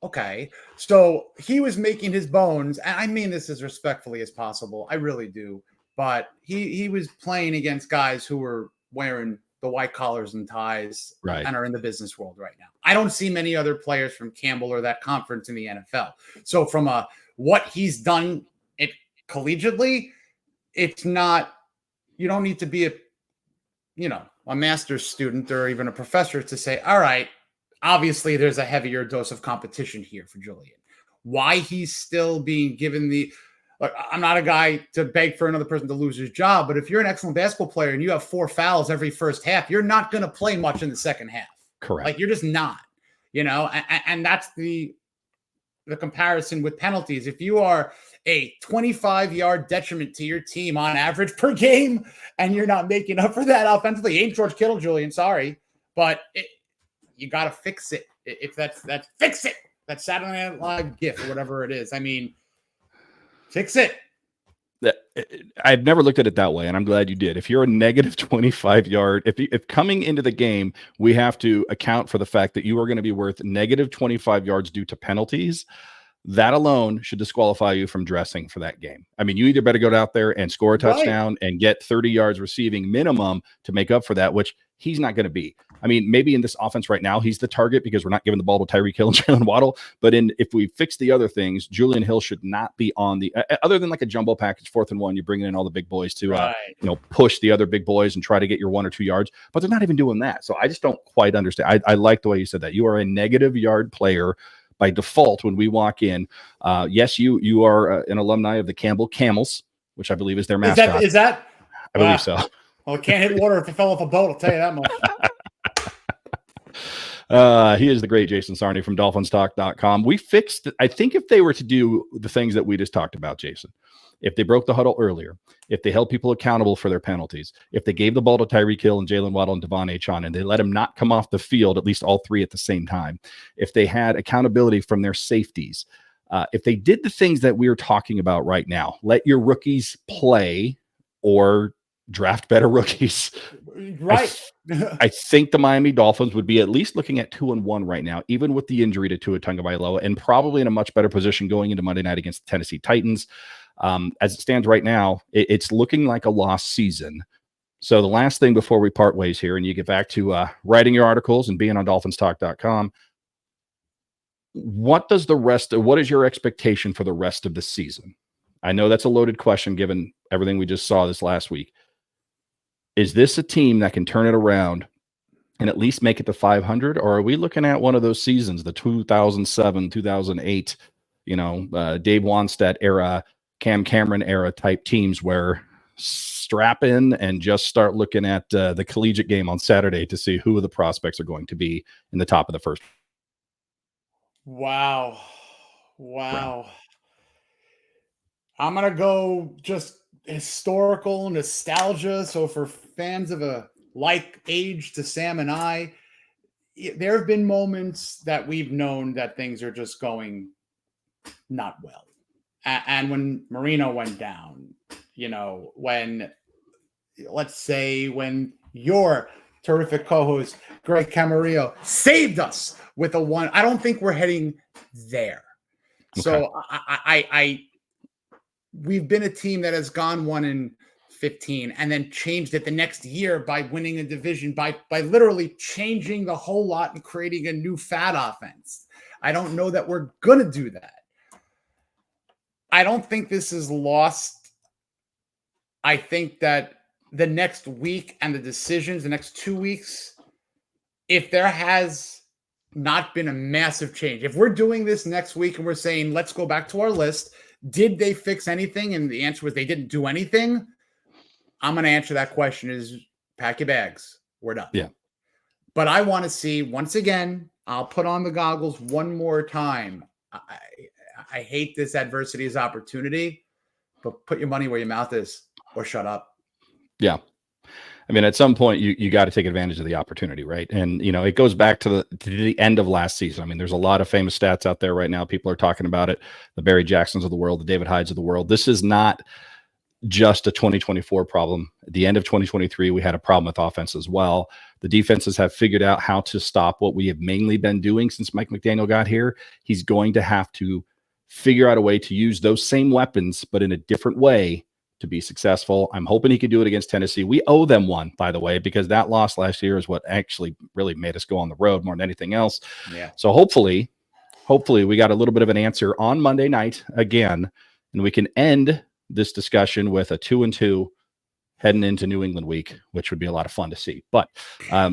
Okay. So he was making his bones, and I mean this as respectfully as possible. I really do. But he was playing against guys who were wearing the white collars and ties Right. and are in the business world right now. I don't see many other players from Campbell or that conference in the NFL. So from what he's done it collegiately, it's not, you don't need to be a master's student or even a professor to say, all right, obviously there's a heavier dose of competition here for Julian. Why he's still being given I'm not a guy to beg for another person to lose his job, but if you're an excellent basketball player and you have 4 fouls every first half, you're not going to play much in the second half. Correct. Like, you're just not, and that's the comparison with penalties. If you are a 25-yard detriment to your team on average per game, and you're not making up for that offensively, ain't George Kittle, Julian, sorry, but you got to fix it. If that's fix it. That Saturday Night Live gif or whatever it is. I mean, fix it. I've never looked at it that way, and I'm glad you did. If you're a negative 25-yard, if coming into the game, we have to account for the fact that you are going to be worth negative 25 yards due to penalties, that alone should disqualify you from dressing for that game. I mean, you either better go out there and score a touchdown and get 30 yards receiving minimum to make up for that, which he's not going to be. I mean, maybe in this offense right now, he's the target because we're not giving the ball to Tyreek Hill and Jalen Waddle. But if we fix the other things, Julian Hill should not be on the other than like a jumbo package, 4th and 1. You're bringing in all the big boys to push the other big boys and try to get your 1 or 2 yards. But they're not even doing that. So I just don't quite understand. I like the way you said that. You are a negative yard player by default when we walk in. Yes, you are an alumni of the Campbell Camels, which I believe is their mascot. Is that? I believe so. Well, it can't hit water if it fell off a boat. I'll tell you that much. He is the great Jason Sarney from DolphinsTalk.com. We fixed, I think if they were to do the things that we just talked about, Jason, if they broke the huddle earlier, if they held people accountable for their penalties, if they gave the ball to Tyreek Hill and Jalen Waddle and Devon Achane, and they let him not come off the field, at least all 3 at the same time, if they had accountability from their safeties, if they did the things that we're talking about right now, let your rookies play or draft better rookies. Right. I think the Miami Dolphins would be at least looking at 2-1 right now, even with the injury to Tua Tagovailoa, and probably in a much better position going into Monday night against the Tennessee Titans. As it stands right now, it's looking like a lost season. So the last thing before we part ways here, and you get back to writing your articles and being on DolphinsTalk.com, what is your expectation for the rest of the season? I know that's a loaded question given everything we just saw this last week. Is this a team that can turn it around and at least make it to 500? Or are we looking at one of those seasons, the 2007, 2008, Dave Wannstedt era, Cam Cameron era type teams where strap in and just start looking at the collegiate game on Saturday to see who the prospects are going to be in the top of the first? Wow. I'm going to go just historical nostalgia. So for fans of a like age to Sam and I, there have been moments that we've known that things are just going not well. And when Marino went down, when your terrific co-host, Greg Camarillo, saved us with a 1, I don't think we're heading there. Okay. So we've been a team that has gone 1-15 and then changed it the next year by winning a division, by literally changing the whole lot and creating a new fat offense. I don't know that we're going to do that. I don't think this is lost. I think that the next week and the decisions, the next 2 weeks, if there has not been a massive change, if we're doing this next week and we're saying, let's go back to our list, did they fix anything? And the answer was they didn't do anything. I'm going to answer that question is pack your bags. We're done. Yeah. But I want to see, once again, I'll put on the goggles one more time. I hate this adversity as opportunity, but put your money where your mouth is or shut up. Yeah. I mean, at some point you got to take advantage of the opportunity, right? And, it goes back to the end of last season. I mean, there's a lot of famous stats out there right now. People are talking about it. The Barry Jacksons of the world, the David Hydes of the world. This is not just a 2024 problem. At the end of 2023, we had a problem with offense as well. The defenses have figured out how to stop what we have mainly been doing since Mike McDaniel got here. He's going to have to figure out a way to use those same weapons, but in a different way to be successful. I'm hoping he can do it against Tennessee. We owe them one, by the way, because that loss last year is what actually really made us go on the road more than anything else. Yeah. So hopefully we got a little bit of an answer on Monday night again, and we can end this discussion with a 2-2 heading into New England week, which would be a lot of fun to see. But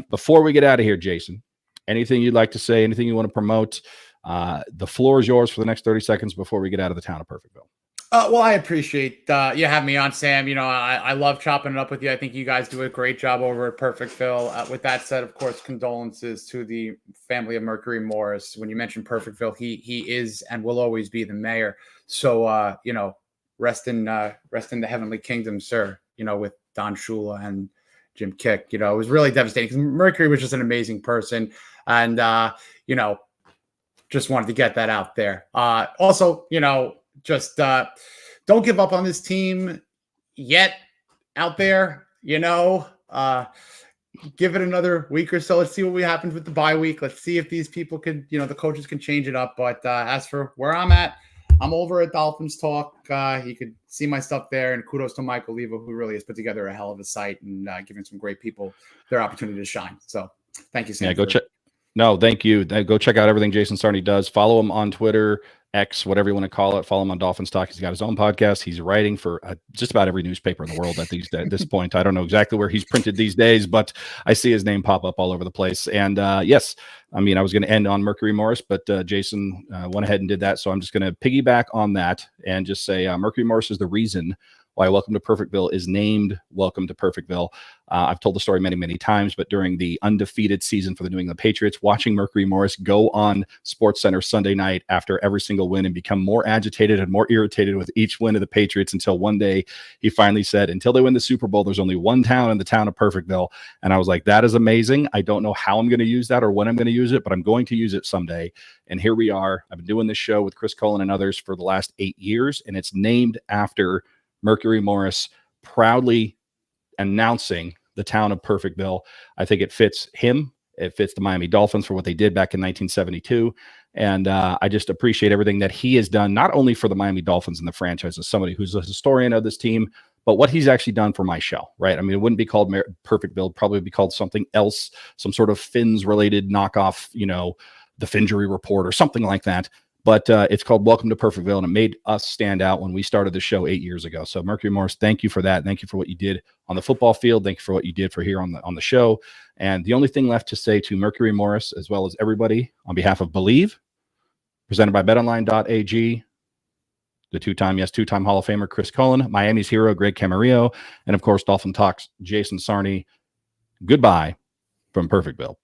before we get out of here, Jason, anything you'd like to say, anything you want to promote? The floor is yours for the next 30 seconds before we get out of the town of Perfectville. Well, I appreciate you having me on, Sam. You know, I love chopping it up with you. I think you guys do a great job over at Perfectville. With that said, of course, condolences to the family of Mercury Morris. When you mentioned Perfectville, he is and will always be the mayor. So, you know, rest in the heavenly kingdom, sir. You know, with Don Shula and Jim Kick. You know, it was really devastating because Mercury was just an amazing person, and you know, just wanted to get that out there. Also, you know, just don't give up on this team yet out there, you know. Give it another week or so. Let's see what happens with the bye week. Let's see if these people can, you know, the coaches can change it up. But as for where I'm at, I'm over at Dolphins Talk. You could see my stuff there. And kudos to Michael Leva, who really has put together a hell of a site and giving some great people their opportunity to shine. So thank you, Sam. Yeah, go check. No, thank you. Go check out everything Jason Sarney does. Follow him on Twitter, X, whatever you want to call it. Follow him on Dolphins Talk. He's got his own podcast. He's writing for just about every newspaper in the world at this point. I don't know exactly where he's printed these days, but I see his name pop up all over the place. And yes, I mean, I was going to end on Mercury Morris, but Jason went ahead and did that. So I'm just going to piggyback on that and just say Mercury Morris is the reason why Welcome to Perfectville is named Welcome to Perfectville. I've told the story many, many times, but during the undefeated season for the New England Patriots, watching Mercury Morris go on SportsCenter Sunday night after every single win and become more agitated and more irritated with each win of the Patriots until one day he finally said, until they win the Super Bowl, there's only one town in the town of Perfectville. And I was like, that is amazing. I don't know how I'm going to use that or when I'm going to use it, but I'm going to use it someday. And here we are. I've been doing this show with Chris Cullen and others for the last 8 years, and it's named after Mercury Morris, proudly announcing the town of Perfectville. I think it fits him. It fits the Miami Dolphins for what they did back in 1972. And I just appreciate everything that he has done, not only for the Miami Dolphins and the franchise as somebody who's a historian of this team, but what he's actually done for my show, right? I mean, it wouldn't be called Perfectville, probably be called something else, some sort of Fins-related knockoff, you know, the Fingery Report or something like that. But it's called Welcome to Perfectville, and it made us stand out when we started the show 8 years ago. So Mercury Morris, thank you for that. Thank you for what you did on the football field. Thank you for what you did for here on the show. And the only thing left to say to Mercury Morris, as well as everybody, on behalf of Believe, presented by Betonline.ag, the two-time Hall of Famer Chris Cullen, Miami's hero Greg Camarillo, and of course Dolphin Talks Jason Sarney. Goodbye from Perfectville.